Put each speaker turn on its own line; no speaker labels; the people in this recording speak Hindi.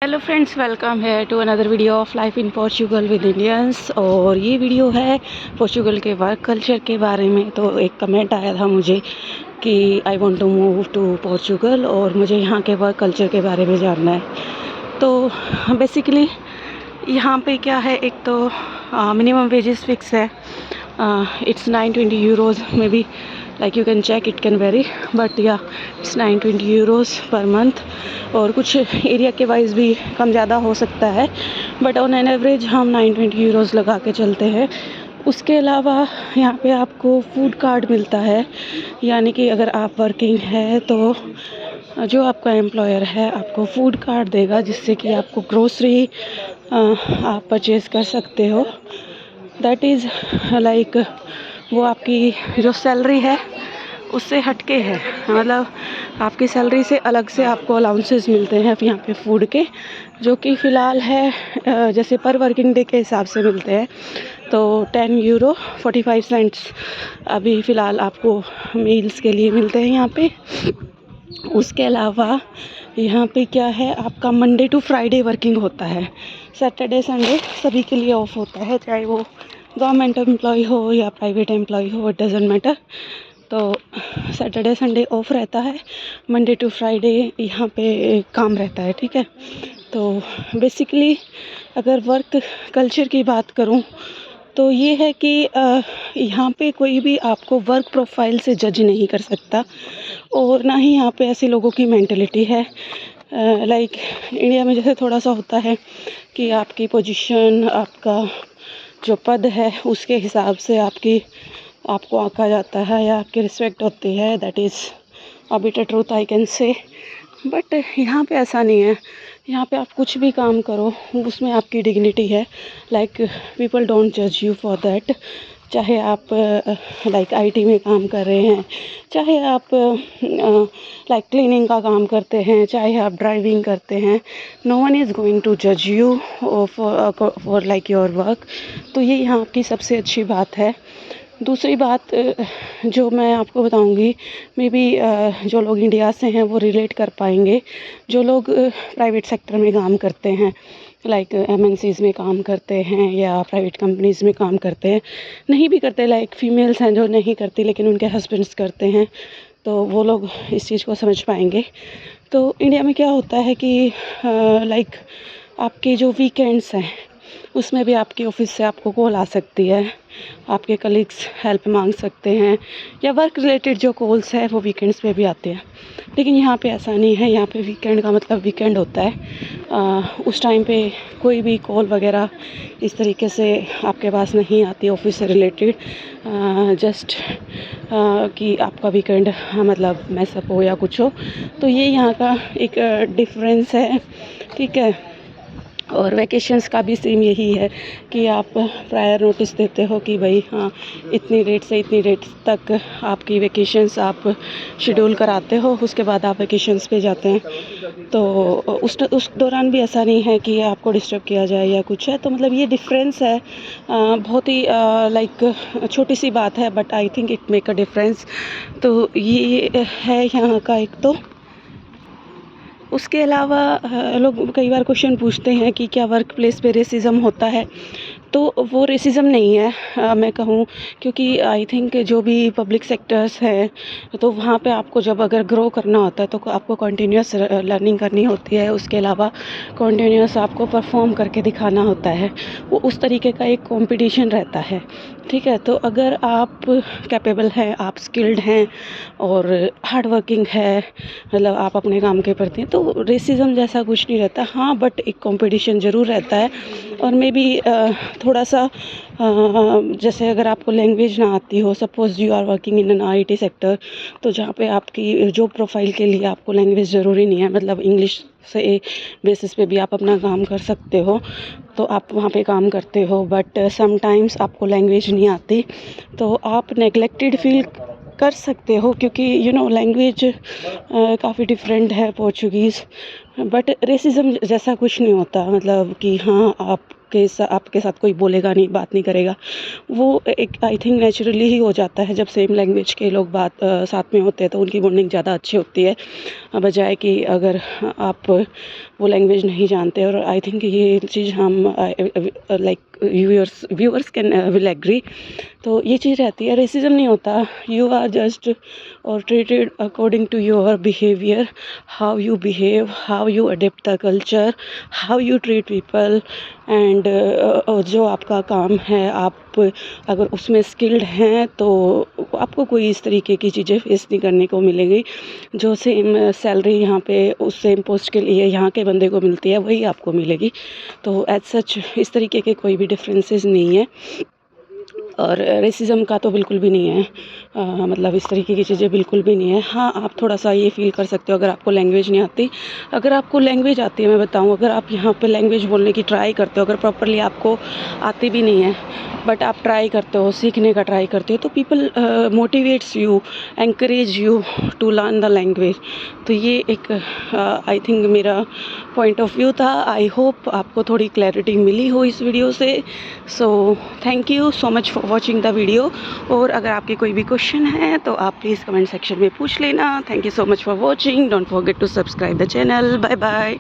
हेलो फ्रेंड्स, वेलकम है to another video of life in Portugal with Indians. और ये वीडियो है पोर्चुगल के वर्क कल्चर के बारे में। तो एक कमेंट आया था मुझे कि I want to move to Portugal और मुझे यहाँ के वर्क कल्चर के बारे में जानना है। तो बेसिकली यहाँ पे क्या है, एक तो मिनिमम वेजेस फिक्स है। It's 920 euros may be, like you can check, it can vary, but yeah, it's 920 euros per month। और कुछ एरिया के वाइज भी कम ज़्यादा हो सकता है, बट ऑन एन एवरेज हम 920 यूरोज़ लगा के चलते हैं। उसके अलावा यहाँ पे आपको फूड कार्ड मिलता है, यानी कि अगर आप वर्किंग है तो जो आपका एम्प्लॉयर है आपको फूड कार्ड देगा, जिससे कि आपको ग्रोसरी आप परचेज़ कर सकते हो। दैट इज़ लाइक वो आपकी जो सैलरी है उससे हटके है, मतलब आपकी सैलरी से अलग से आपको अलाउंसेस मिलते हैं यहाँ पे फूड के, जो कि फ़िलहाल है जैसे पर वर्किंग डे के हिसाब से मिलते हैं। तो 10 यूरो 45 सेंट्स अभी फ़िलहाल आपको मील्स के लिए मिलते हैं यहाँ पे। उसके अलावा यहाँ पे क्या है, आपका मंडे टू फ्राइडे वर्किंग होता है। सैटरडे संडे सभी के लिए ऑफ होता है, चाहे वो गवर्नमेंट एम्प्लॉय हो या प्राइवेट एम्प्लॉय हो, इट डज़न्ट मैटर। तो सैटरडे संडे ऑफ रहता है, मंडे टू फ्राइडे यहाँ पे काम रहता है, ठीक है। तो बेसिकली अगर वर्क कल्चर की बात करूँ तो ये है कि यहाँ पे कोई भी आपको वर्क प्रोफाइल से जज नहीं कर सकता, और ना ही यहाँ पे ऐसे लोगों की मेंटलिटी है लाइक इंडिया में जैसे थोड़ा सा होता है कि आपकी पोजीशन, आपका जो पद है उसके हिसाब से आपको आंका जाता है या आपकी रिस्पेक्ट होती है। That is a bitter truth I can say. But यहाँ पे ऐसा नहीं है। यहाँ पे आप कुछ भी काम करो उसमें आपकी डिग्निटी है, लाइक पीपल डोंट जज यू फॉर दैट। चाहे आप लाइक आईटी में काम कर रहे हैं, चाहे आप लाइक क्लीनिंग का काम करते हैं, चाहे आप ड्राइविंग करते हैं, no one is going to जज you for like your work. तो ये यहाँ की सबसे अच्छी बात है। दूसरी बात जो मैं आपको बताऊंगी, मे बी जो लोग इंडिया से हैं वो रिलेट कर पाएंगे। जो लोग प्राइवेट सेक्टर में काम करते हैं, लाइक एमएनसीज़ में काम करते हैं या प्राइवेट कंपनीज़ में काम करते हैं, नहीं भी करते, लाइक फीमेल्स हैं जो नहीं करती लेकिन उनके हस्बैंड्स करते हैं, तो वो लोग इस चीज़ को समझ पाएंगे। तो इंडिया में क्या होता है कि लाइक आपके जो वीकेंड्स हैं उसमें भी आपके ऑफिस से आपको कॉल आ सकती है, आपके कलीग्स हेल्प मांग सकते हैं, या वर्क रिलेटेड जो कॉल्स है वो वीकेंड्स पे भी आते हैं। लेकिन यहाँ पे ऐसा नहीं है। यहाँ पे वीकेंड का मतलब वीकेंड होता है। उस टाइम पे कोई भी कॉल वगैरह इस तरीके से आपके पास नहीं आती ऑफिस से रिलेटेड। जस्ट कि आपका वीकेंड मतलब मैसअप हो या कुछ हो। तो ये यहाँ का एक डिफरेंस है, ठीक है। और वैकेशंस का भी सेम यही है कि आप प्रायर नोटिस देते हो कि भाई हाँ, इतनी डेट से इतनी डेट तक आपकी वैकेशंस आप शेड्यूल कराते हो, उसके बाद आप वैकेशंस पे जाते हैं। तो उस दौरान भी ऐसा नहीं है कि आपको डिस्टर्ब किया जाए या कुछ है। तो मतलब ये डिफरेंस है, बहुत ही लाइक छोटी सी बात है, but I think it make a difference. तो ये है यहाँ का एक। तो उसके अलावा लोग कई बार क्वेश्चन पूछते हैं कि क्या वर्क प्लेस पे रेसिज्म होता है। तो वो रेसिज्म नहीं है मैं कहूँ, क्योंकि आई थिंक जो भी पब्लिक सेक्टर्स है तो वहाँ पे आपको जब अगर ग्रो करना होता है तो आपको कंटिन्यूस लर्निंग करनी होती है। उसके अलावा कंटिन्यूस आपको परफॉर्म करके दिखाना होता है। वो उस तरीके का एक कंपटीशन रहता है, ठीक है। तो अगर आप कैपेबल हैं, आप स्किल्ड हैं और हार्ड वर्किंग है, मतलब आप अपने काम के प्रति, तो रेसिज्म जैसा कुछ नहीं रहता। हाँ, बट एक कंपटीशन ज़रूर रहता है। और मे बी थोड़ा सा जैसे अगर आपको लैंग्वेज ना आती हो, suppose you are working in an IT sector, तो जहाँ पे आपकी जॉब प्रोफाइल के लिए आपको लैंग्वेज ज़रूरी नहीं है, मतलब इंग्लिश से बेसिस पे भी आप अपना काम कर सकते हो, तो आप वहाँ पे काम करते हो। बट समटाइम्स आपको लैंग्वेज नहीं आती तो आप नेग्लेक्टेड फील कर सकते हो, क्योंकि लैंग्वेज काफ़ी डिफरेंट है पोर्चुगीज़। बट रेसिज्म जैसा कुछ नहीं होता, मतलब कि हाँ आप आपके साथ कोई बोलेगा नहीं, बात नहीं करेगा। वो एक आई थिंक नेचुरली ही हो जाता है जब सेम लैंग्वेज के लोग साथ में होते हैं, तो उनकी बॉन्डिंग ज़्यादा अच्छी होती है बजाय कि अगर आप वो लैंग्वेज नहीं जानते। और आई थिंक ये चीज़ हम like viewers can will agree. तो ये चीज़ रहती है, रेसिज्म नहीं होता, यू आर जस्ट और treated according to your behaviour, how you behave, how you adapt the culture, how you treat people. And जो आपका काम है, आप अगर उसमें स्किल्ड हैं तो आपको कोई इस तरीके की चीज़ें फेस नहीं करने को मिलेगी। जो सेम सैलरी यहाँ पे उस सेम पोस्ट के लिए यहाँ के बंदे को मिलती है, वही आपको मिलेगी। तो एज सच इस तरीके के कोई भी डिफरेंसेस नहीं है, और रेसिज्म का तो बिल्कुल भी नहीं है। मतलब इस तरीके की चीज़ें बिल्कुल भी नहीं है। हाँ, आप थोड़ा सा ये फील कर सकते हो अगर आपको लैंग्वेज नहीं आती। अगर आपको लैंग्वेज आती है, मैं बताऊँ, अगर आप यहाँ पे लैंग्वेज बोलने की ट्राई करते हो, अगर प्रॉपरली आपको आती भी नहीं है बट आप ट्राई करते हो, सीखने का ट्राई करते हो, तो people motivates you, encourage you to learn the language. तो ये एक आई थिंक मेरा पॉइंट ऑफ व्यू था। आई होप आपको थोड़ी क्लैरिटी मिली हो इस वीडियो से। So thank you so much for watching the video. और अगर आपके कोई भी क्वेश्चन है तो आप प्लीज़ कमेंट सेक्शन में पूछ लेना। Thank you so much for watching. Don't forget to subscribe the channel. Bye bye.